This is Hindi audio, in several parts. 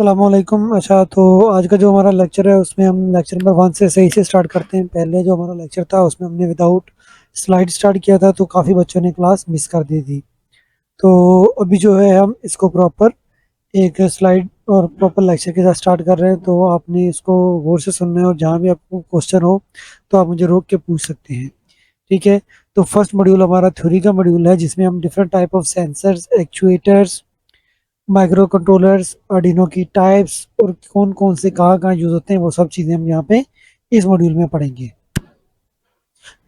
अस्सलामुअलैकुम। अच्छा, तो आज का जो हमारा लेक्चर है उसमें हम लेक्चर नंबर 1 से सही से स्टार्ट करते हैं। पहले जो हमारा लेक्चर था उसमें हमने विदाउट स्लाइड स्टार्ट किया था, तो काफ़ी बच्चों ने क्लास मिस कर दी थी। तो अभी जो है हम इसको प्रॉपर एक स्लाइड और प्रॉपर लेक्चर के साथ स्टार्ट कर रहे हैं। तो आपने इसको गौर से सुनना है और जहाँ भी आपको क्वेश्चन हो तो आप मुझे रोक के पूछ सकते हैं। ठीक है। तो फर्स्ट मॉड्यूल हमारा थ्योरी का मॉड्यूल है, जिसमें हम different type of sensors, actuators, micro controllers, Arduino की टाइप्स और कौन कौन से कहाँ कहाँ यूज होते हैं वो सब चीज़ें हम यहाँ पे इस मॉड्यूल में पढ़ेंगे।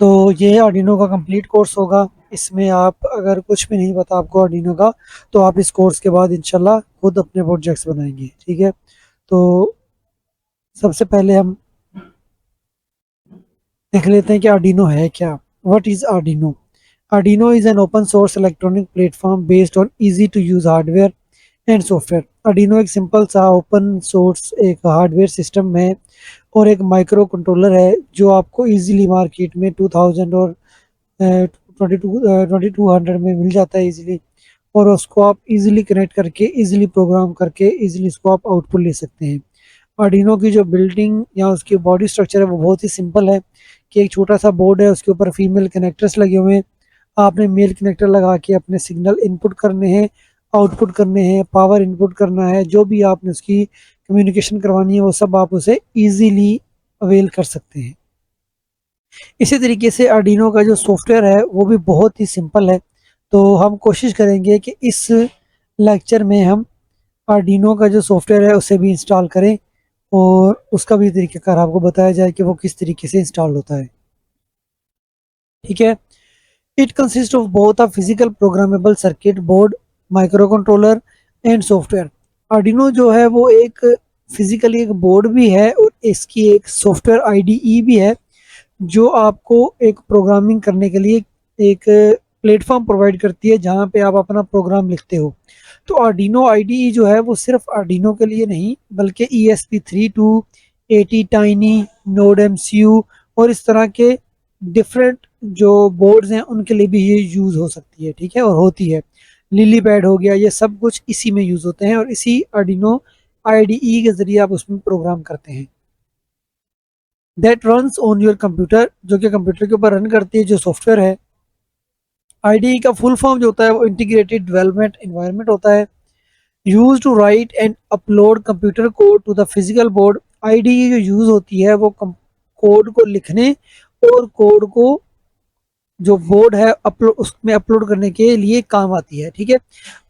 तो ये आर्डिनो का कंप्लीट कोर्स होगा। इसमें आप अगर कुछ भी नहीं पता आपको आर्डिनो का, तो आप इस कोर्स के बाद इंशाल्लाह खुद अपने प्रोजेक्ट्स बनाएंगे। ठीक है। तो सबसे पहले हम देख लेते हैं कि आर्डिनो है क्या। What is Arduino? Arduino is an open source electronic platform based on easy to use hardware and software. Arduino एक सिंपल सा ओपन सोर्स एक हार्डवेयर सिस्टम है और एक माइक्रो कंट्रोलर है जो आपको इजीली मार्केट में 2000 और 2200 में मिल जाता है इजीली। और उसको आप इजीली कनेक्ट करके, इजीली प्रोग्राम करके, इजीली इसको आप आउटपुट ले सकते हैं। आर्डिनो की जो बिल्डिंग या उसकी बॉडी स्ट्रक्चर है वो बहुत ही सिंपल है कि एक छोटा सा बोर्ड है, उसके ऊपर फीमेल कनेक्टर्स लगे हुए हैं। आपने मेल कनेक्टर लगा के अपने सिग्नल इनपुट करने हैं, आउटपुट करने हैं, पावर इनपुट करना है, जो भी आपने उसकी कम्युनिकेशन करवानी है वो सब आप उसे इजीली अवेल कर सकते हैं। इसी तरीके से आर्डिनो का जो सॉफ्टवेयर है वो भी बहुत ही सिंपल है। तो हम कोशिश करेंगे कि इस लेक्चर में हम आर्डिनो का जो सॉफ्टवेयर है उसे भी इंस्टॉल करें और उसका भी तरीकाकार आपको बताया जाए कि वो किस तरीके से इंस्टॉल होता है। ठीक है। It consist of both a physical programmable circuit board, micro controller and software. Arduino जो है वो एक फिजिकली एक बोर्ड भी है और इसकी एक सॉफ्टवेयर आईडीई भी है जो आपको एक प्रोग्रामिंग करने के लिए एक प्लेटफॉर्म प्रोवाइड करती है जहाँ पे आप अपना प्रोग्राम लिखते हो। तो आर्डिनो आईडीई जो है वो सिर्फ आर्डिनो के लिए नहीं बल्कि ESP32, AT tiny, node MCU और इस तरह के डिफरेंट जो बोर्ड्स हैं उनके लिए भी ये यूज़ हो सकती है। ठीक है, और होती है। लिली पैड हो गया, ये सब कुछ इसी में यूज़ होते हैं और इसी आर्डिनो आईडीई के ज़रिए आप उसमें प्रोग्राम करते हैं। That runs on your computer, जो कि कंप्यूटर के ऊपर रन करती है जो सॉफ्टवेयर है। आईडीई का फुल फॉर्म जो होता है वो इंटीग्रेटेड डेवलपमेंट एनवायरनमेंट होता है, use to write and upload computer code to the physical board. IDE जो यूज होती है वो कोड को लिखने और कोड को जो बोर्ड है अपलोड उसमें अपलोड करने के लिए काम आती है। ठीक है।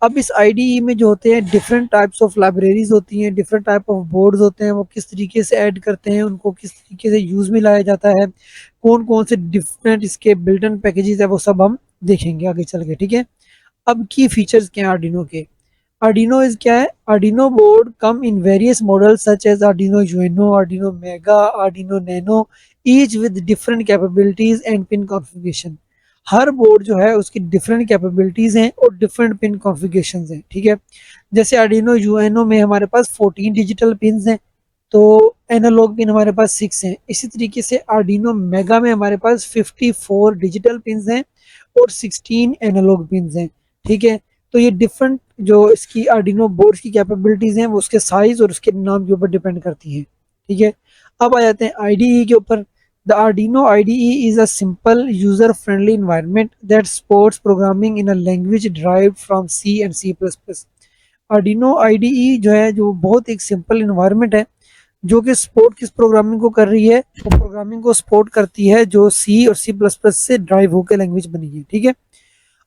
अब इस आईडीई में जो होते हैं डिफरेंट टाइप्स ऑफ लाइब्रेरीज होती हैं, डिफरेंट टाइप ऑफ बोर्ड्स होते हैं, वो किस तरीके से ऐड करते हैं, उनको किस तरीके से यूज में लाया जाता है, कौन कौन से डिफरेंट इसके बिल्ट इन पैकेजेस है, वो सब हम देखेंगे आगे चल के। ठीक है। अब की फीचर्स क्या हैं आर्डिनो के? आर्डिनो इज क्या है? Arduino board come in various models such as Arduino UNO, Arduino Mega, Arduino Nano, each with different capabilities and pin configuration. हर बोर्ड जो है उसकी डिफरेंट कैपेबिलिटीज हैं और डिफरेंट पिन कॉन्फ़िगरेशंस हैं। ठीक है। जैसे आर्डिनो यूएनओ में हमारे पास 14 डिजिटल पिन हैं, तो एनालॉग पिन हमारे पास 6 हैं। इसी तरीके से आर्डिनो मेगा में हमारे पास 54 डिजिटल पिन हैं और 16 एनालॉग पिन हैं। ठीक है। तो ये डिफरेंट जो इसकी आर्डिनो बोर्ड की कैपेबिलिटीज हैं वो उसके साइज और उसके नाम के ऊपर डिपेंड करती हैं। ठीक है। अब आ जाते हैं आईडीई के ऊपर। The Arduino IDE is a simple user friendly environment that supports programming in a language derived from C and C++। Arduino IDE जो है जो बहुत एक सिंपल इन्वायरमेंट है जो कि सपोर्ट किस प्रोग्रामिंग को कर रही है, वो प्रोग्रामिंग को सपोर्ट करती है जो सी और C++ से ड्राइव होकर लैंग्वेज बनी है। ठीक है।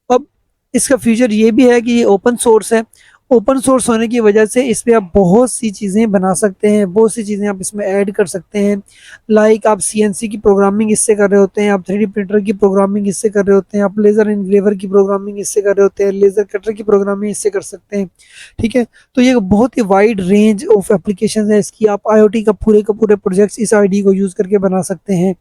अब इसका फीचर ये भी है कि ये ओपन सोर्स है। ओपन सोर्स होने की वजह से इसमें आप बहुत सी चीज़ें बना सकते हैं, बहुत सी चीज़ें आप इसमें ऐड कर सकते हैं। लाइक आप CNC की प्रोग्रामिंग इससे कर रहे होते हैं, आप 3D प्रिंटर की प्रोग्रामिंग इससे कर रहे होते हैं, आप लेज़र इनग्रेवर की प्रोग्रामिंग इससे कर रहे होते हैं, लेज़र कटर की प्रोग्रामिंग इससे कर सकते हैं। ठीक है। तो ये बहुत ही वाइड रेंज ऑफ एप्लीकेशन है इसकी। आप IoT का पूरे प्रोजेक्ट्स इस आईडी को यूज़ करके बना सकते हैं।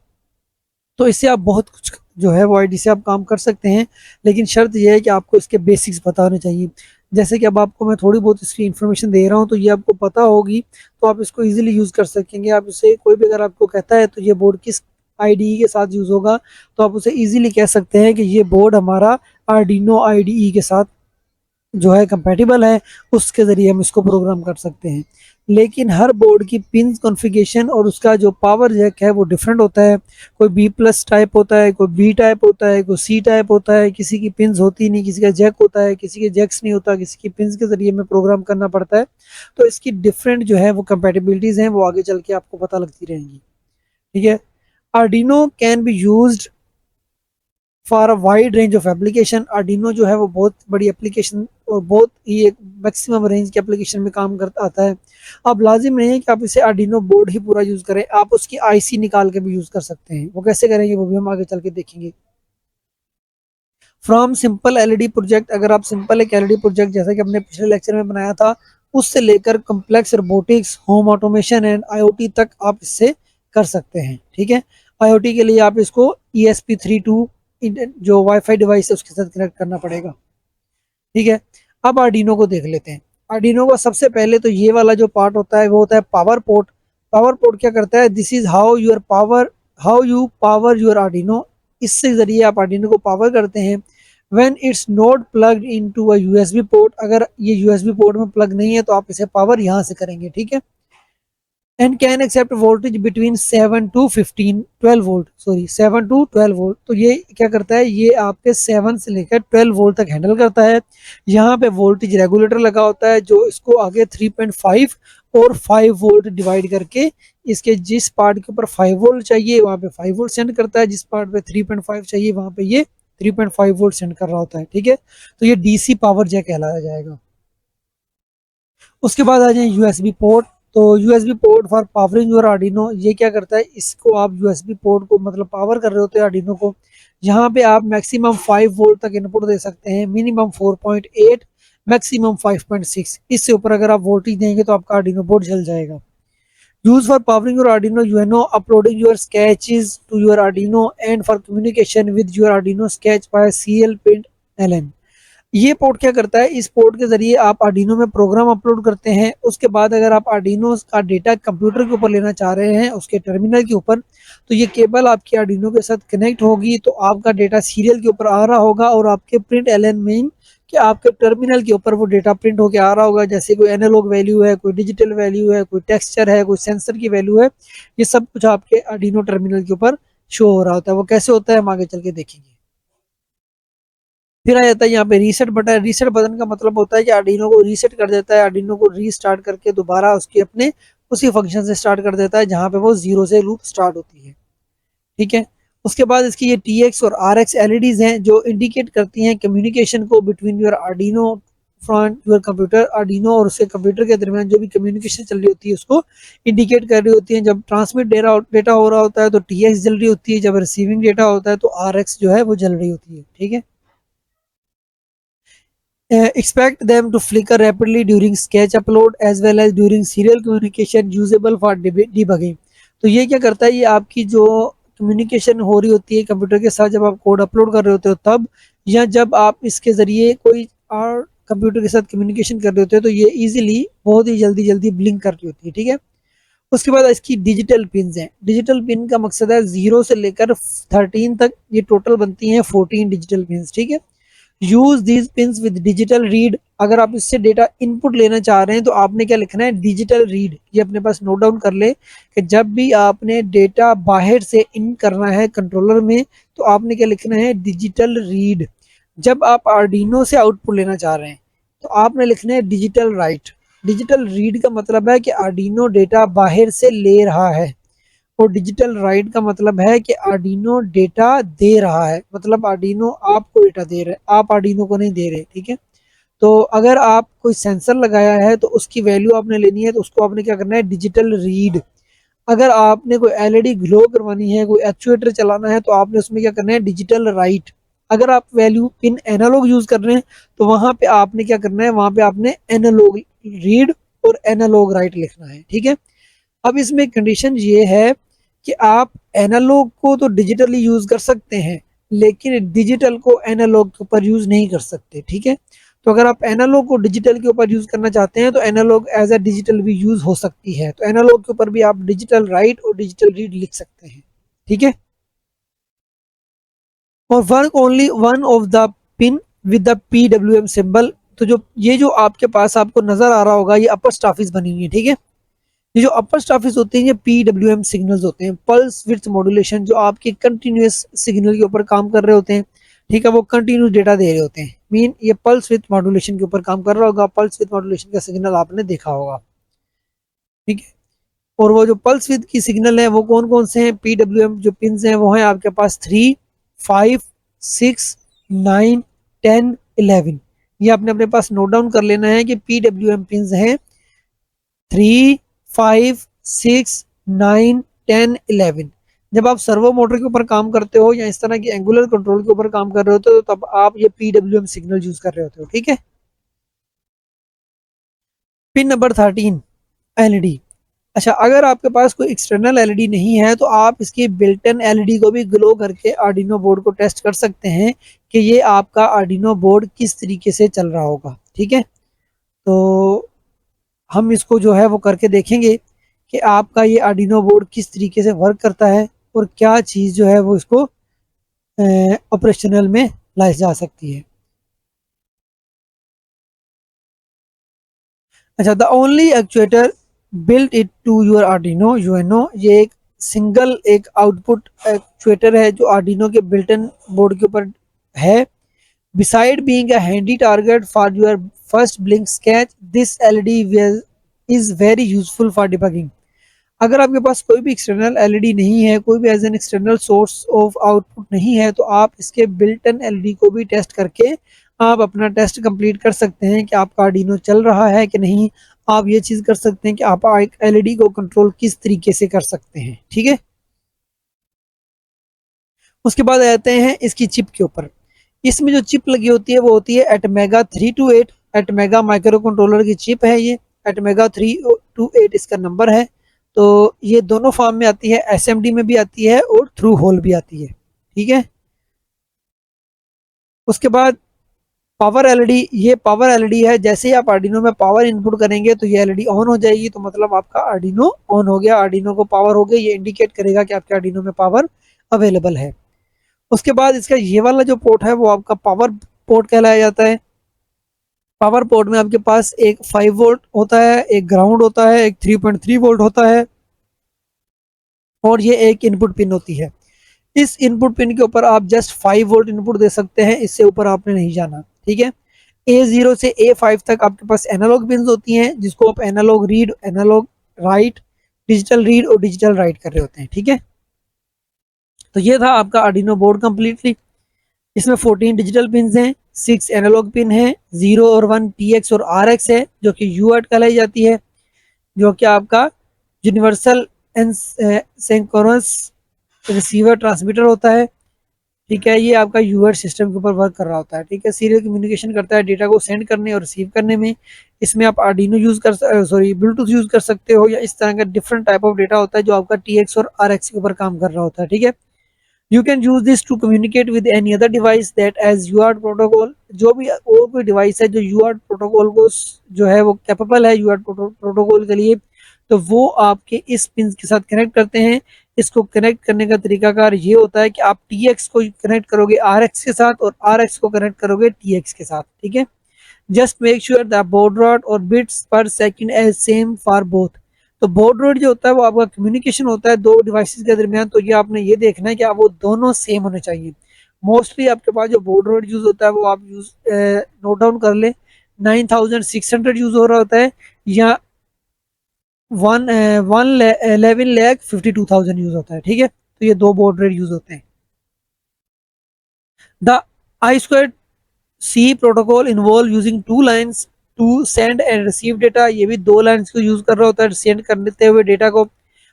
तो इससे आप बहुत कुछ जो है वो आईडी से आप काम कर सकते हैं, लेकिन शर्त यह है कि आपको इसके बेसिक्स पता होने चाहिए। जैसे कि अब आपको मैं थोड़ी बहुत इसकी इन्फॉर्मेशन दे रहा हूँ तो ये आपको पता होगी तो आप इसको इजीली यूज़ कर सकेंगे। आप इसे कोई भी अगर आपको कहता है तो ये बोर्ड किस आईडीई के साथ यूज़ होगा, तो आप उसे इजीली कह सकते हैं कि ये बोर्ड हमारा आर्डिनो आईडीई के साथ जो है कंपैटिबल है, उसके ज़रिए हम इसको प्रोग्राम कर सकते हैं। लेकिन हर बोर्ड की पिन कॉन्फ़िगरेशन और उसका जो पावर जैक है वो डिफरेंट होता है। कोई बी प्लस टाइप होता है, कोई बी टाइप होता है, कोई सी टाइप होता है, किसी की पिन्स होती नहीं, किसी का जैक होता है, किसी के जैक्स नहीं होता, किसी की पिन्स के ज़रिए हमें प्रोग्राम करना पड़ता है। तो इसकी डिफरेंट जो है वो कंपैटिबिलिटीज़ हैं, वो आगे चल के आपको पता लगती रहेंगी। ठीक है? Arduino can be used for a wide range of application. Arduino जो है वो बहुत बड़ी एप्लीकेशन और बहुत ही एक मैक्सिमम रेंज के एप्लीकेशन में काम करता आता है। अब लाजिम नहीं है कि आप इसे आर्डिनो बोर्ड ही पूरा यूज़ करें, आप उसकी आईसी निकाल के भी यूज़ कर सकते हैं। वो कैसे करेंगे वो भी हम आगे चल के देखेंगे। फ्रॉम सिंपल एलईडी प्रोजेक्ट, अगर आप सिंपल एक एलईडी प्रोजेक्ट जैसा कि हमने पिछले लेक्चर में बनाया था, उससे लेकर complex robotics, home automation and IoT तक आप इससे कर सकते हैं। ठीक है? आईओटी के लिए आप इसको ESP32 जो वाईफाई डिवाइस है उसके साथ कनेक्ट करना पड़ेगा। ठीक है? अब आर्डिनो को देख लेते हैं। आर्डिनो का सबसे पहले तो ये वाला जो पार्ट होता है वो होता है पावर पोर्ट। पावर पोर्ट क्या करता है? This is how you power your Arduino. इससे जरिए आप आर्डिनो को पावर करते हैं। When it's not plugged into a USB port, अगर ये यूएसबी पोर्ट में प्लग नहीं है तो आप इसे पावर यहाँ से करेंगे। ठीक है? And can accept voltage between 7 to 12 volt. तो ये क्या करता है? ये आपके 7 से लेकर 12 वोल्ट तक हैंडल करता है। यहाँ पे वोल्टेज रेगुलेटर लगा होता है जो इसको आगे 3.5 और 5 वोल्ट डिवाइड करके इसके जिस पार्ट के ऊपर 5 वोल्ट चाहिए वहाँ पे 5 वोल्ट सेंड करता है, जिस पार्ट पे 3.5 चाहिए वहाँ पे ये 3.5 वोल्ट सेंड कर रहा होता है। ठीक है? तो ये डीसी पावर जैक कहलाया जाएगा। उसके बाद आ जाए यूएसबी पोर्ट। तो USB port for powering your Arduino, ये क्या करता है? इसको आप यूएसबी पोर्ट को मतलब पावर कर रहे होते हैं आर्डिनो को, यहाँ पे आप मैक्सिमम 5 वोल्ट तक इनपुट दे सकते हैं, मिनिमम 4.8, मैक्सिमम 5.6। इससे ऊपर अगर आप वोल्टेज देंगे तो आपका आर्डिनो बोर्ड जल जाएगा। Use for powering your Arduino UNO, uploading your sketches to your Arduino and for communication with your Arduino sketch by CL Print LN। ये पोर्ट क्या करता है? इस पोर्ट के जरिए आप आर्डिनो में प्रोग्राम अपलोड करते हैं। उसके बाद अगर आप आर्डिनो का डेटा कंप्यूटर के ऊपर लेना चाह रहे हैं, उसके टर्मिनल के ऊपर, तो ये केबल आपकी आर्डिनो के साथ कनेक्ट होगी, तो आपका डेटा सीरियल के ऊपर आ रहा होगा और आपके प्रिंट एलएन में कि आपके टर्मिनल के ऊपर वो डेटा प्रिंट होकर आ रहा होगा। जैसे कोई एनालॉग वैल्यू है, कोई डिजिटल वैल्यू है, कोई टेक्सचर है, कोई सेंसर की वैल्यू है, ये सब कुछ आपके आर्डिनो टर्मिनल के ऊपर शो हो रहा होता है। वो कैसे होता है हम आगे चल के देखेंगे। फिर आ जाता है यहाँ पे रीसेट बटन। रीसेट बटन का मतलब होता है कि आर्डिनो को रीसेट कर देता है, आर्डिनो को रीस्टार्ट करके दोबारा उसके अपने उसी फंक्शन से स्टार्ट कर देता है जहाँ पे वो जीरो से लूप स्टार्ट होती है। ठीक है? उसके बाद इसकी ये TX और RX एलईडीज हैं जो इंडिकेट करती हैं कम्युनिकेशन को between your Arduino front your computer. Arduino और उसके कंप्यूटर के दरमियान जो भी कम्युनिकेशन चल रही होती है उसको इंडिकेट कर रही होती है। जब ट्रांसमिट डेटा हो रहा होता है तो TX जल रही होती है, जब रिसीविंग डेटा होता है तो RX जो है वो जल रही होती है। ठीक है? expect them to flicker rapidly during sketch upload as well as during serial communication usable for debugging। तो ये क्या करता है? ये आपकी जो कम्युनिकेशन हो रही होती है कंप्यूटर के साथ, जब आप कोड अपलोड कर रहे होते हो तब, या जब आप इसके ज़रिए कोई और कंप्यूटर के साथ कम्युनिकेशन कर रहे होते हो, तो ये इजीली बहुत ही जल्दी जल्दी ब्लिंक कर रही होती है। ठीक है? उसके बाद इसकी डिजिटल पिन हैं। डिजिटल पिन का मकसद है 0 से लेकर 13 तक, ये टोटल बनती हैं 14 डिजिटल पिन। ठीक है? Use these pins with digital read, अगर आप इससे डेटा इनपुट लेना चाह रहे हैं तो आपने क्या लिखना है? Digital read. ये अपने पास नोट डाउन कर ले कि जब भी आपने डेटा बाहर से इन करना है कंट्रोलर में तो आपने क्या लिखना है? Digital read. जब आप आर्डिनो से आउटपुट लेना चाह रहे हैं तो आपने लिखना है डिजिटल राइट। डिजिटल रीड का मतलब है कि आर्डिनो डेटा बाहर से ले रहा है, और डिजिटल राइट का मतलब है कि आर्डिनो डेटा दे रहा है, मतलब आर्डिनो आपको डेटा दे रहा है, आप आर्डिनो को नहीं दे रहे। ठीक है? तो अगर आप कोई सेंसर लगाया है तो उसकी वैल्यू आपने लेनी है तो उसको आपने क्या करना है? Digital read. अगर आपने कोई एलईडी ग्लो करवानी है, कोई एक्चुएटर चलाना है तो आपने उसमें क्या करना है? Digital right. अगर आप वैल्यू पिन एनालॉग यूज कर रहे हैं तो वहां पे आपने क्या करना है? वहां पे आपने एनालॉग रीड और एनालॉग राइट लिखना है। ठीक है? अब इसमें कंडीशन ये है कि आप एनालॉग को तो डिजिटली यूज कर सकते हैं लेकिन डिजिटल को एनालॉग के ऊपर यूज नहीं कर सकते। ठीक है? तो अगर आप एनालॉग को डिजिटल के ऊपर यूज करना चाहते हैं तो एनालॉग एज अ डिजिटल भी यूज हो सकती है, तो एनालॉग के ऊपर भी आप डिजिटल राइट और डिजिटल रीड लिख सकते हैं। ठीक है? और work only one of the pin with the PWM symbol. तो जो ये जो आपके पास आपको नजर आ रहा होगा, ये अपर स्टाफिस बनी हुई है, ठीक है। ये जो अपर स्टाफिस होते हैं ये पीडब्ल्यूएम सिग्नल्स होते हैं, पल्स विड्थ मॉड्यूलेशन, जो आपके कंटिन्यूअस सिग्नल के ऊपर काम कर रहे होते हैं, ठीक है, वो कंटिन्यूस डेटा दे रहे होते हैं। मीन ये पल्स विथ मॉड्यूलेशन के ऊपर काम कर रहा होगा, पल्स विथ मॉड्यूलेशन का सिग्नल आपने देखा होगा, ठीक है। और वो जो पल्स विद की सिग्नल है वो कौन कौन से हैं, पीडब्ल्यूएम जो पिंस हैं वो हैं आपके पास 3, 5, 6, 9, 10, 11। ये आपने अपने पास नोट डाउन कर लेना है कि पीडब्ल्यूएम पिंस हैं 3, 5, 6, 9, 10, 11। जब आप सर्वो मोटर के ऊपर काम करते हो या इस तरह की एंगुलर कंट्रोल के ऊपर काम कर रहे होते हो, तो तब आप ये पीडब्ल्यूएम सिग्नल यूज कर रहे होते हो, ठीक है। Pin number 13, LED. अच्छा, अगर आपके पास कोई एक्सटर्नल एलईडी नहीं है तो आप इसकी बिल्ट इन एलईडी को भी ग्लो करके आर्डिनो बोर्ड को टेस्ट कर सकते हैं कि ये आपका आर्डिनो बोर्ड किस तरीके से चल रहा होगा, ठीक है। तो हम इसको जो है वो करके देखेंगे कि आपका ये आर्डिनो बोर्ड किस तरीके से वर्क करता है और क्या चीज़ जो है वो इसको ऑपरेशनल में लाई जा सकती है। अच्छा, the only actuator built it to your Arduino UNO, ये एक सिंगल एक आउटपुट एक्चुएटर है जो आर्डिनो के बिल्ट इन बोर्ड के ऊपर है। Beside being a handy target for your first blink sketch, this LED is very useful for debugging. अगर आपके पास कोई भी एक्सटर्नल एलईडी नहीं है, कोई भी as an external source of output नहीं है, तो आप इसके बिल्ट इन एलईडी को भी टेस्ट करके आप अपना टेस्ट कंप्लीट कर सकते हैं कि आपका आर्डिनो चल रहा है कि नहीं। आप ये चीज़ कर सकते हैं कि आप एक एलईडी को कंट्रोल किस तरीके से कर सकते हैं, ठीक है। उसके बाद आते हैं इसकी चिप के ऊपर। इसमें जो चिप लगी होती है वो होती है एटमेगा 328, एटमेगा माइक्रो कंट्रोलर की चिप है ये। एटमेगा 328 इसका नंबर है। तो ये दोनों फॉर्म में आती है, एसएमडी में भी आती है और थ्रू होल भी आती है, ठीक है। उसके बाद पावर एलईडी, ये पावर एलईडी है, जैसे ही आप आर्डिनो में पावर इनपुट करेंगे तो ये एलईडी ऑन हो जाएगी, तो मतलब आपका आर्डिनो ऑन हो गया, आर्डिनो को पावर हो गई, ये इंडिकेट करेगा कि आपके आर्डिनो में पावर अवेलेबल है। उसके बाद इसका ये वाला जो पोर्ट है वो आपका पावर पोर्ट कहलाया जाता है। पावर पोर्ट में आपके पास एक 5 वोल्ट होता है, एक ग्राउंड होता है, एक 3.3 वोल्ट होता है, और ये एक इनपुट पिन होती है। इस इनपुट पिन के ऊपर आप जस्ट 5 वोल्ट इनपुट दे सकते हैं, इससे ऊपर आपने नहीं जाना, ठीक है। A0 से A5 तक आपके पास एनालॉग पिन होती हैं, जिसको आप analog read, analog write, digital read और डिजिटल राइट कर रहे होते हैं, ठीक है। तो ये था आपका आर्डिनो बोर्ड कंप्लीटली। इसमें 14 डिजिटल पिन हैं, 6 एनालॉग पिन है, 0 और 1 TX और RX है, जो कि यूआर्ट कहलाई जाती है, जो कि आपका यूनिवर्सल सिंक्रोनस रिसीवर ट्रांसमीटर होता है, ठीक है। ये आपका यूआर्ट सिस्टम के ऊपर वर्क कर रहा होता है, ठीक है। सीरियल कम्युनिकेशन करता है डेटा को सेंड करने और रिसीव करने में। इसमें आप आर्डिनो यूज कर सॉरी ब्लूटूथ यूज कर सकते हो, या इस तरह का डिफरेंट टाइप ऑफ डेटा होता है जो आपका TX और RX के ऊपर काम कर रहा होता है, ठीक है। You can use this to communicate with any other device that as UART protocol, जो भी और कोई डिवाइस है जो UART प्रोटोकॉल को जो है वो कैपेबल है UART प्रोटोकॉल के लिए, तो वो आपके इस पिन के साथ कनेक्ट करते हैं। इसको कनेक्ट करने का तरीकाकार ये होता है कि आप TX को कनेक्ट करोगे RX के साथ और RX को कनेक्ट करोगे TX के साथ, ठीक है। Just make sure the baud rate और bits per second as same for both. तो बाउड रेट जो होता है वो आपका कम्युनिकेशन होता है दो डिवाइसेस के दरमियान, तो ये आपने ये देखना है कि आप वो दोनों सेम होने चाहिए। मोस्टली आपके पास जो बाउड रेट यूज होता है वो आप यूज नोट डाउन कर ले, 9600 यूज हो रहा होता है, या 11,52,000 यूज होता है, ठीक है। तो ये दो बाउड रेट यूज होते हैं। The I square C protocol involve using two lines to send and receive data, ये भी दो लाइन्स को यूज कर रहा होता है सेंड करते हुए डेटा को।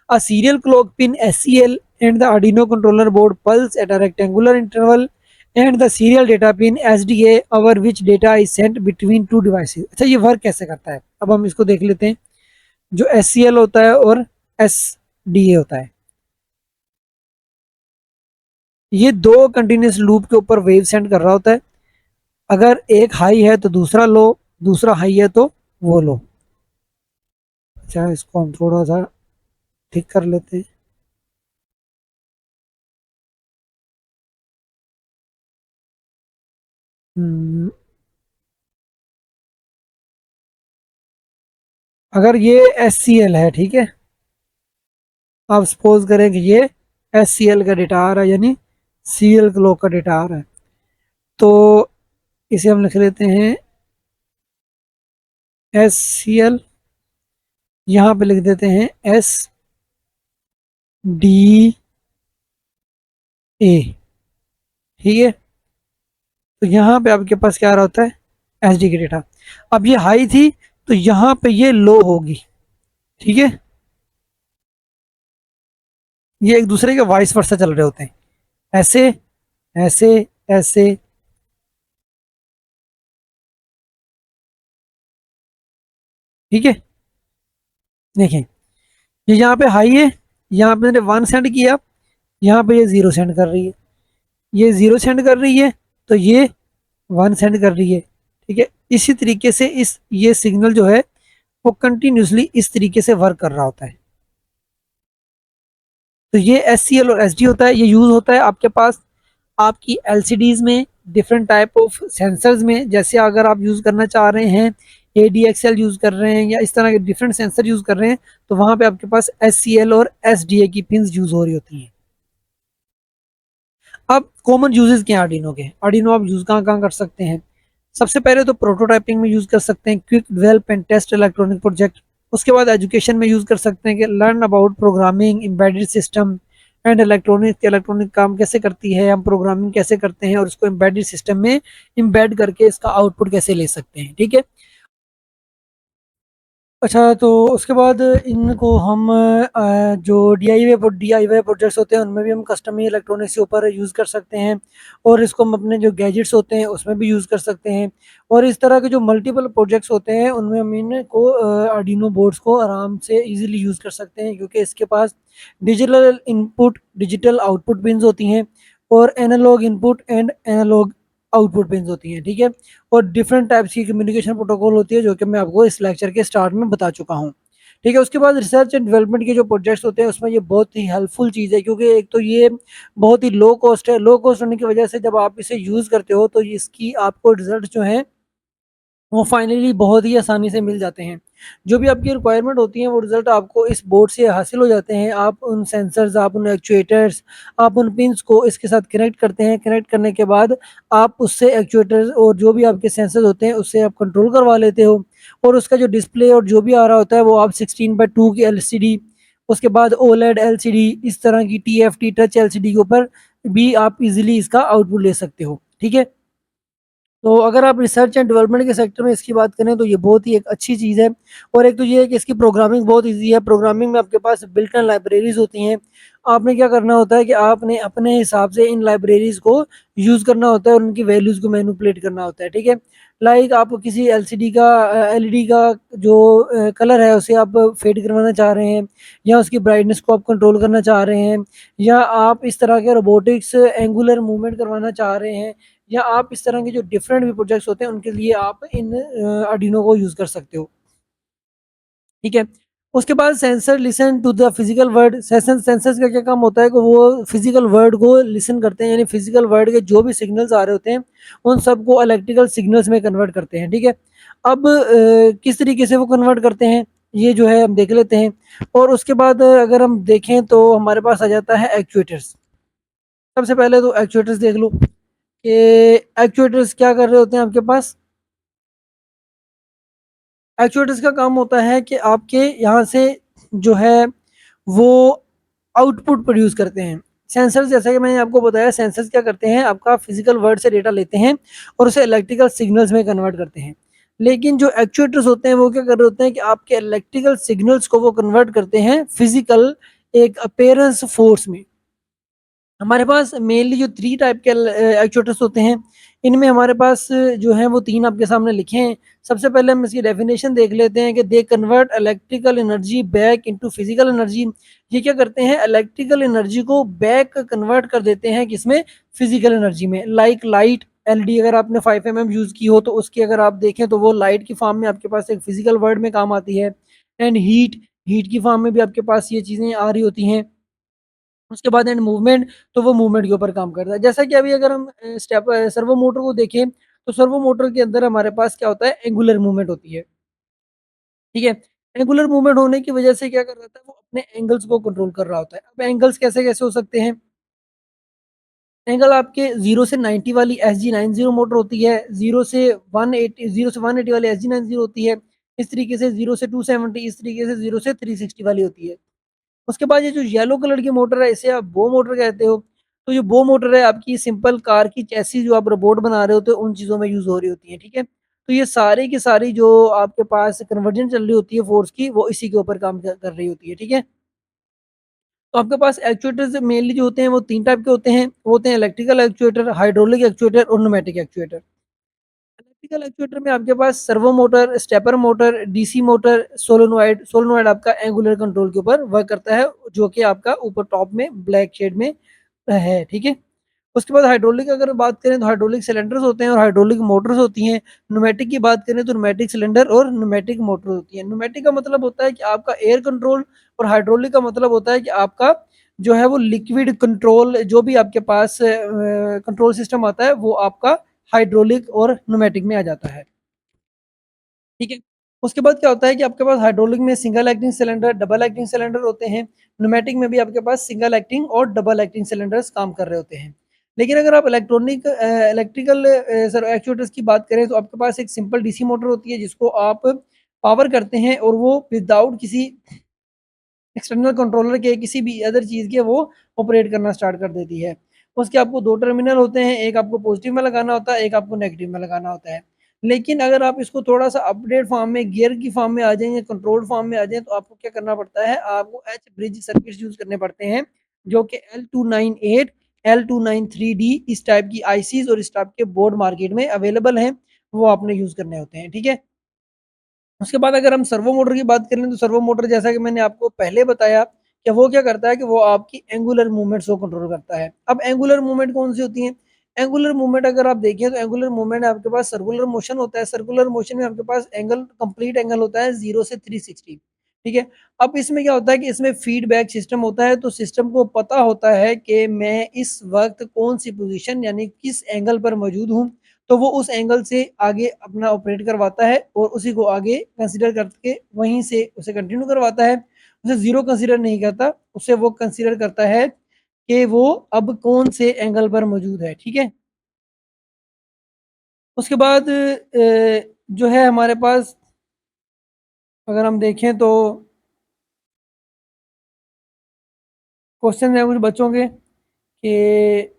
A serial clock pin SCL and the Arduino controller board pulse at a rectangular interval and the serial data pin SDA over which data is sent between two devices. अच्छा, ये वर्क कैसे करता है, अब हम इसको देख लेते हैं। जो SCL होता है और SDA होता है, ये दो कंटिन्यूस लूप के ऊपर वेव सेंड कर रहा होता है। अगर एक हाई है तो दूसरा लो, दूसरा हाई है तो वो लो। अच्छा, इसको हम थोड़ा सा ठीक कर लेते हैं। हम्म, अगर ये एस सी एल है, ठीक है, आप सपोज करें कि ये एस सी एल का डेटा आ रहा है, यानी सीरियल क्लॉक का डेटा आ रहा है, तो इसे हम लिख लेते हैं एस सी एल, यहाँ पे लिख देते हैं एस डी ए, ठीक है। तो यहाँ पे आपके पास क्या आ रहा होता है, एच डी की डेटा। अब ये हाई थी, तो यहाँ पे ये लो होगी, ठीक है। ये एक दूसरे के वाइस वर्सा चल रहे होते हैं, ऐसे ऐसे ऐसे, ठीक है। देखें, ये यहाँ पे हाई है, यहाँ पे मैंने 1 सेंड किया, यहाँ पे ये 0 सेंड कर रही है, ये 0 सेंड कर रही है, तो ये 1 सेंड कर रही है, ठीक है। इसी तरीके से इस ये सिग्नल जो है वो कंटिन्यूसली इस तरीके से वर्क कर रहा होता है। तो ये एस सी एल और एस डी होता है, ये यूज होता है आपके पास आपकी एलसीडीज में, डिफरेंट टाइप ऑफ सेंसर्स में। जैसे अगर आप यूज करना चाह रहे हैं, ADXL यूज कर रहे हैं, या इस तरह के डिफरेंट सेंसर यूज कर रहे हैं, तो वहां पे आपके पास SCL और SDA की पिंस यूज हो रही होती हैं। अब कॉमन यूजेस क्या हैं आर्डिनो के, आर्डिनो आप यूज कहाँ कहाँ कर सकते हैं। सबसे पहले तो प्रोटोटाइपिंग में यूज कर सकते हैं, quick develop and test electronic project. उसके बाद एजुकेशन में यूज कर सकते हैं कि learn about programming, embedded system and electronic, electronic काम कैसे करती है, हम प्रोग्रामिंग कैसे करते हैं और उसको एम्बेडेड सिस्टम में एम्बेड करके इसका आउटपुट कैसे ले सकते हैं, ठीक है। अच्छा, तो उसके बाद इनको हम जो DIY प्रोजेक्ट्स होते हैं उनमें भी हम कस्टम इलेक्ट्रॉनिक्स के ऊपर यूज़ कर सकते हैं, और इसको हम अपने जो गैजेट्स होते हैं उसमें भी यूज़ कर सकते हैं। और इस तरह के जो मल्टीपल प्रोजेक्ट्स होते हैं उनमें हम इनको आर्डिनो बोर्ड्स को आराम से इजीली यूज़ कर सकते हैं, क्योंकि इसके पास digital input digital output pins होती हैं, और analog input and analog output pins होती हैं, ठीक है। और डिफरेंट टाइप्स की कम्युनिकेशन प्रोटोकॉल होती है, जो कि मैं आपको इस लेक्चर के स्टार्ट में बता चुका हूँ, ठीक है। उसके बाद रिसर्च एंड डेवलपमेंट के जो प्रोजेक्ट्स होते हैं उसमें ये बहुत ही हेल्पफुल चीज़ है, क्योंकि एक तो ये बहुत ही लो कॉस्ट है, लो कॉस्ट होने की वजह से जब आप इसे यूज़ करते हो तो इसकी आपको रिजल्ट जो है वो फाइनली बहुत ही आसानी से मिल जाते हैं। जो भी आपकी रिक्वायरमेंट होती है वो रिज़ल्ट आपको इस बोर्ड से हासिल हो जाते हैं। आप उन सेंसर्स, आप उन एक्चुएटर्स, आप उन पिन्स को इसके साथ कनेक्ट करते हैं। कनेक्ट करने के बाद आप उससे एक्चुएटर्स और जो भी आपके सेंसर्स होते हैं उससे आप कंट्रोल करवा लेते हो, और उसका जो डिस्प्ले और जो भी आ रहा होता है वो आप 16:2 की LCD, उसके बाद OLED LCD, इस तरह की TFT टच LCD के ऊपर भी आप इजीली इसका आउटपुट ले सकते हो, ठीक है। तो अगर आप रिसर्च एंड डेवलपमेंट के सेक्टर में इसकी बात करें तो ये बहुत ही एक अच्छी चीज़ है। और एक तो ये है कि इसकी प्रोग्रामिंग बहुत ईजी है। प्रोग्रामिंग में आपके पास बिल्ट इन लाइब्रेरीज होती हैं। आपने क्या करना होता है कि आपने अपने हिसाब से इन लाइब्रेरीज को यूज़ करना होता है और उनकी वैल्यूज़ को मैनिपुलेट करना होता है, ठीक है। लाइक आप किसी LCD का LED का जो कलर है उसे आप फेड करवाना चाह रहे हैं, या उसकी ब्राइटनेस को आप कंट्रोल करना चाह रहे हैं, या आप इस तरह के रोबोटिक्स एंगुलर मूवमेंट करवाना चाह रहे हैं, या आप इस तरह के जो डिफरेंट भी प्रोजेक्ट्स होते हैं उनके लिए आप इन आर्डिनो को यूज़ कर सकते हो, ठीक है। उसके बाद sensor listen to the physical world. Sensors का क्या काम होता है कि वो फिजिकल वर्ड को लिसन करते हैं, यानी फिजिकल वर्ड के जो भी सिग्नल्स आ रहे होते हैं उन सबको इलेक्ट्रिकल सिग्नल्स में कन्वर्ट करते हैं, ठीक है। अब किस तरीके से वो कन्वर्ट करते हैं ये जो है हम देख लेते हैं। और उसके बाद अगर हम देखें तो हमारे पास आ जाता है एक्चुएटर्स। सबसे पहले तो एक्चुएटर्स देख लो कि एक्चुएटर्स क्या कर रहे होते हैं आपके पास। एक्चुएटर्स का काम होता है कि आपके यहाँ से जो है वो आउटपुट प्रोड्यूस करते हैं। सेंसर्स, जैसा कि मैंने आपको बताया, सेंसर्स क्या करते हैं, आपका फिजिकल वर्ड से डेटा लेते हैं और उसे इलेक्ट्रिकल सिग्नल्स में कन्वर्ट करते हैं। लेकिन जो एक्चुएटर्स होते हैं वो क्या कर रहे होते हैं कि आपके इलेक्ट्रिकल सिग्नल्स को वो कन्वर्ट करते हैं फिजिकल एक अपेयरेंस फोर्स में। हमारे पास मेनली जो 3 टाइप के एक्चुएटर्स होते हैं, इनमें हमारे पास जो हैं वो 3 आपके सामने लिखे हैं। सबसे पहले हम इसकी डेफिनेशन देख लेते हैं कि they convert electrical energy back into physical energy. ये क्या करते हैं, इलेक्ट्रिकल एनर्जी को बैक कन्वर्ट कर देते हैं किसमें, फिजिकल एनर्जी में। लाइक लाइट, LED अगर आपने 5 mm यूज़ की हो तो उसकी अगर आप देखें तो वो लाइट की फॉर्म में आपके पास एक फिजिकल वर्ड में काम आती है। एंड हीट, हीट की फॉर्म में भी आपके पास ये चीज़ें आ रही होती हैं। उसके बाद एंड मूवमेंट, तो वो मूवमेंट के ऊपर काम करता है। जैसा कि अभी अगर हम सर्वो मोटर को देखें, तो सर्वो मोटर के अंदर हमारे पास क्या होता है, एंगुलर मूवमेंट होती है, ठीक है। एंगुलर मूवमेंट होने की वजह से क्या कर रहा था, वो अपने एंगल्स को कंट्रोल कर रहा होता है। अब एंगल्स कैसे-कैसे हो सकते हैं? एंगल आपके 0 से 90 वाली SG90 मोटर होती है, 0 से 180 वाली SG90 होती है। इस तरीके से 0 से 270, इस तरीके से 0 से 360 वाली होती है। उसके बाद ये जो येलो कलर की मोटर है, इसे आप बो मोटर कहते हो। तो जो बो मोटर है, आपकी सिंपल कार की चैसिस जो आप रोबोट बना रहे होते हो, उन चीज़ों में यूज़ हो रही होती है, ठीक है? तो ये सारी की सारी जो आपके पास कन्वर्जन चल रही होती है फ़ोर्स की, वो इसी के ऊपर काम कर रही होती है, ठीक है? तो आपके पास एक्चुएटर्स मेनली जो होते हैं, वो 3 टाइप के होते हैं। वो होते हैं इलेक्ट्रिकल एक्चुएटर, हाइड्रोलिक एक्चुएटर और न्यूमेटिक एक्चुएटर। इलेक्ट्रिकल एक्चुएटर में आपके पास servo motor, stepper motor, DC motor, solenoid solenoid आपका एंगुलर कंट्रोल के ऊपर वर्क करता है, जो कि आपका ऊपर टॉप में ब्लैक शेड में है, ठीक है? उसके बाद हाइड्रोलिक अगर बात करें तो हाइड्रोलिक सिलेंडर्स होते हैं और हाइड्रोलिक मोटर्स होती हैं। न्यूमेटिक की बात करें तो न्यूमेटिक सिलेंडर और न्यूमेटिक मोटर होती है। न्यूमेटिक का मतलब होता है कि आपका एयर कंट्रोल, और हाइड्रोलिक का मतलब होता है कि आपका जो है वो लिक्विड कंट्रोल, जो भी आपके पास कंट्रोल सिस्टम आता है, वो आपका हाइड्रोलिक और न्यूमेटिक में आ जाता है। ठीक है? उसके बाद क्या होता है कि आपके पास हाइड्रोलिक में single acting cylinder, double acting cylinder होते हैं। न्यूमेटिक में भी आपके पास सिंगल एक्टिंग और डबल एक्टिंग सिलेंडर्स काम कर रहे होते हैं। लेकिन अगर आप इलेक्ट्रिकल सर एक्चुएटर्स की बात करें, तो आपके पास एक सिंपल डीसी मोटर होती है, जिसको आप पावर करते हैं और वो विदाउट किसी एक्सटर्नल कंट्रोलर के, किसी भी अदर चीज़ के, वो ऑपरेट करना स्टार्ट कर देती है। उसके आपको 2 टर्मिनल होते हैं, एक आपको पॉजिटिव में लगाना होता है, एक आपको नेगेटिव में लगाना होता है। लेकिन अगर आप इसको थोड़ा-सा अपडेट फॉर्म में, गियर की फॉर्म में आ जाएँ या कंट्रोल्ड फॉर्म में आ जाएँ, तो आपको क्या करना पड़ता है, आपको एच ब्रिज सर्किट्स यूज़ करने पड़ते हैं, जो कि L298, L293D इस टाइप की आईसीज़ और इस टाइप के बोर्ड मार्केट में अवेलेबल हैं, वो आपने यूज़ करने होते हैं, ठीक है? उसके बाद अगर हम सर्वो मोटर की बात करें, तो सर्वो मोटर जैसा कि मैंने आपको पहले बताया कि वो क्या करता है कि वो आपकी एंगुलर मूवमेंट्स को कंट्रोल करता है। अब एंगुलर मूवमेंट कौन-सी होती हैं? एंगुलर मूवमेंट अगर आप देखें, तो एंगुलर मूवमेंट आपके पास सर्कुलर मोशन होता है। सर्कुलर मोशन में आपके पास कंप्लीट एंगल होता है 0 से 360, ठीक है? अब इसमें क्या होता है कि इसमें फीडबैक सिस्टम होता है, तो सिस्टम को पता होता है कि मैं इस वक़्त कौन-सी पोज़ीशन यानी किस एंगल पर मौजूद हूँ, तो वो उस एंगल से आगे अपना ऑपरेट करवाता है और उसी को आगे कंसीडर करके वहीं से उसे कंटिन्यू करवाता है। उसे ज़ीरो कंसीडर नहीं करता, उसे वो कंसीडर करता है कि वो अब कौन से एंगल पर मौजूद है, ठीक है? उसके बाद जो है हमारे पास, अगर हम देखें तो क्वेश्चन है कुछ बच्चों के कि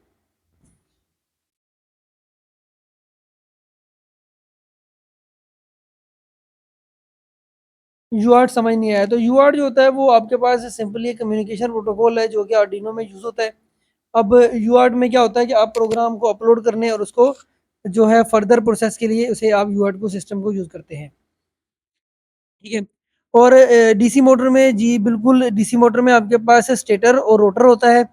यूआर्ट समझ नहीं आया। तो यूआर्ट जो होता है, वो आपके पास सिंपली एक कम्युनिकेशन प्रोटोकॉल है, जो कि आर्डिनो में यूज़ होता है। अब यूआर्ट में क्या होता है कि आप प्रोग्राम को अपलोड करने और उसको जो है फर्दर प्रोसेस के लिए उसे आप यूआर्ट को सिस्टम को यूज़ करते हैं, ठीक है? और डीसी मोटर में, जी बिल्कुल, डीसी मोटर में आपके पास स्टेटर और रोटर होता है।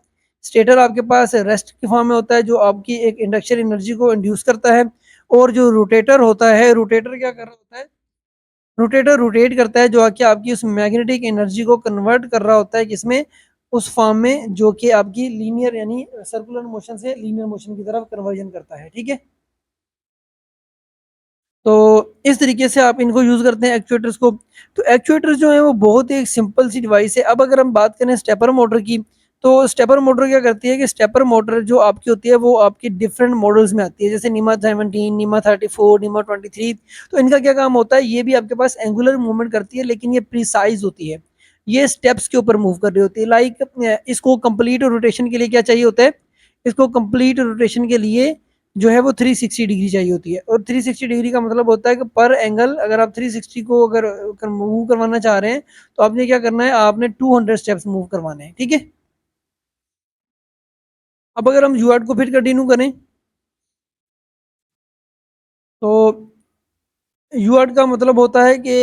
स्टेटर आपके पास रेस्ट के फॉर्म में होता है, जो आपकी एक इंडक्शन एनर्जी को इंड्यूस करता है, और जो रोटेटर होता है, रोटेटर क्या कर रहा होता है, रोटेटर रोटेट करता है, जो कि आपकी उस मैग्नेटिक एनर्जी को कन्वर्ट कर रहा होता है किसमें, उस फॉर्म में, जो कि आपकी लीनियर यानी सर्कुलर मोशन से लीनियर मोशन की तरफ कन्वर्जन करता है, ठीक है? तो इस तरीके से आप इनको यूज़ करते हैं एक्चुएटर्स को। तो एक्चुएटर्स जो हैं, वो बहुत ही एक सिंपल सी डिवाइस है। अब अगर हम बात करें स्टेपर मोटर की, तो स्टेपर मोटर क्या करती है कि स्टेपर मोटर जो आपकी होती है, वो आपकी डिफरेंट मॉडल्स में आती है, जैसे नीमा 17, नीमा 34, नीमा 23। तो इनका क्या काम होता है, ये भी आपके पास एंगुलर मूवमेंट करती है, लेकिन ये प्रिसाइज होती है। ये स्टेप्स के ऊपर मूव कर रही होती है। लाइक इसको कंप्लीट रोटेशन के लिए क्या चाहिए होता है, इसको कंप्लीट रोटेशन के लिए जो है वो 360 डिग्री चाहिए होती है, और 360 डिग्री का मतलब होता है कि पर एंगल, अगर आप 360 को अगर मूव करवाना चाह रहे हैं, तो आपने क्या करना है, आपने 200 स्टेप्स मूव करवाने हैं, ठीक है? अब अगर हम यूआर्ट को फिर कंटिन्यू करें, तो यूआर्ट का मतलब होता है कि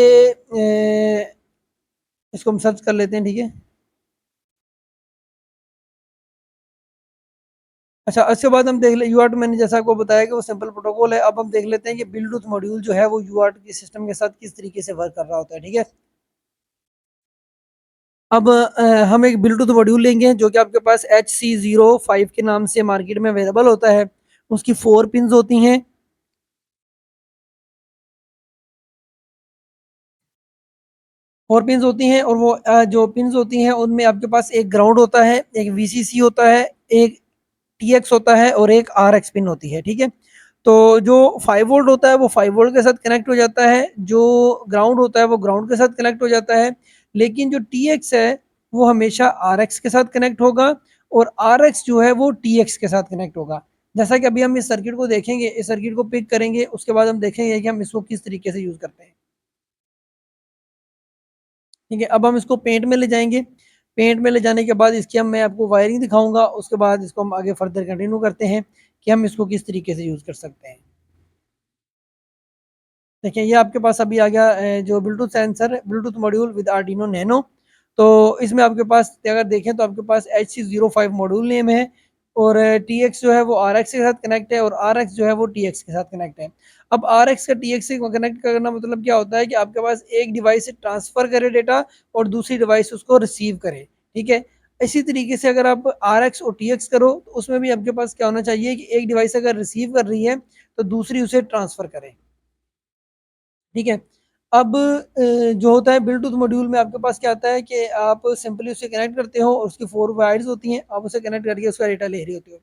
इसको हम सर्च कर लेते हैं, ठीक है? अच्छा, उसके बाद हम देख ले यूआर्ट, मैंने जैसा आपको बताया कि वो सिंपल प्रोटोकॉल है। अब हम देख लेते हैं कि ब्लूटूथ मॉड्यूल जो है, वो यूआर्ट के सिस्टम के साथ किस तरीके से वर्क कर रहा होता है, ठीक है? अब हम एक ब्लूटूथ मॉड्यूल लेंगे, जो कि आपके पास HC05 के नाम से मार्केट में अवेलेबल होता है। उसकी 4 पिन्स होती हैं। और पिन्स होती हैं, और वो जो पिन्स होती हैं उनमें आपके पास एक ग्राउंड होता है, एक वीसीसी होता है, एक टीएक्स होता है और एक आरएक्स पिन होती है, ठीक है। तो जो 5 वोल्ट होता है वो 5 वोल्ट के साथ कनेक्ट हो जाता है, जो ग्राउंड होता है वो ग्राउंड के साथ कनेक्ट हो जाता है, लेकिन जो टीएक्स है वो हमेशा आरएक्स के साथ कनेक्ट होगा, और आरएक्स जो है वो टीएक्स के साथ कनेक्ट होगा। जैसा कि अभी हम इस सर्किट को देखेंगे, इस सर्किट को पिक करेंगे, उसके बाद हम देखेंगे कि हम इसको किस तरीके से यूज करते हैं। ठीक है, अब हम इसको पेंट में ले जाएंगे। पेंट में ले जाने के बाद इसकी हम मैं आपको वायरिंग दिखाऊंगा, उसके बाद इसको हम आगे फर्दर कंटिन्यू करते हैं कि हम इसको किस तरीके से यूज कर सकते हैं। देखिए ये आपके पास अभी आ गया जो ब्लूटूथ सेंसर है, Bluetooth module with Arduino nano. तो इसमें आपके पास अगर देखें तो आपके पास HC05 मॉड्यूल नेम है, और TX जो है वो RX के साथ कनेक्ट है, और RX जो है वो TX के साथ कनेक्ट है। अब RX का TX से कनेक्ट करना मतलब क्या होता है कि आपके पास एक डिवाइस से ट्रांसफर करे डेटा और दूसरी डिवाइस उसको रिसीव करे, ठीक है। इसी तरीके से अगर आप RX और TX करो तो उसमें भी आपके पास क्या होना चाहिए कि एक डिवाइस अगर रिसीव कर रही है तो दूसरी उसे ट्रांसफर करे, ठीक है। अब जो होता है ब्लूटूथ मॉड्यूल में आपके पास क्या आता है कि आप सिंपली उसे कनेक्ट करते हो, और उसकी 4 वायर्स होती हैं, आप उसे कनेक्ट करके उसका डेटा ले रहे होते हो,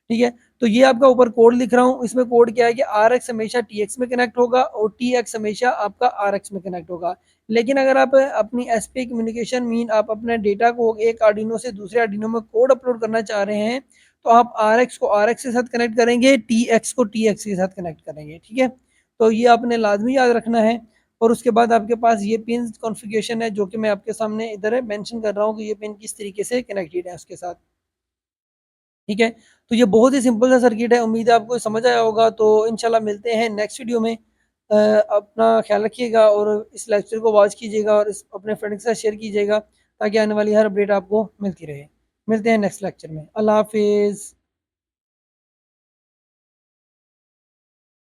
ठीक है। तो ये आपका ऊपर कोड लिख रहा हूँ, इसमें कोड क्या है कि RX हमेशा TX में कनेक्ट होगा और TX हमेशा आपका RX में कनेक्ट होगा। लेकिन अगर आप अपनी एसपी कम्युनिकेशन मीन आप अपने डेटा को एक आर्डिनो से दूसरे आर्डिनो में कोड अपलोड करना चाह रहे हैं, तो आप RX को RX के साथ कनेक्ट करेंगे, TX को TX के साथ कनेक्ट करेंगे, ठीक है। तो ये आपने लाजमी याद रखना है। और उसके बाद आपके पास ये पिन कॉन्फ़िगरेशन है जो कि मैं आपके सामने इधर मेंशन कर रहा हूँ कि ये पिन किस तरीके से कनेक्टेड है उसके साथ, ठीक है। तो ये बहुत ही सिंपल सा सर्किट है, उम्मीद है आपको समझ आया होगा। तो इंशाल्लाह मिलते हैं नेक्स्ट वीडियो में। अपना ख्याल रखिएगा और इस लेक्चर को वॉच कीजिएगा और इस अपने फ्रेंड के साथ शेयर कीजिएगा ताकि आने वाली हर अपडेट आपको मिलती रहे। मिलते हैं नेक्स्ट लेक्चर में। अल्लाह हाफिज़।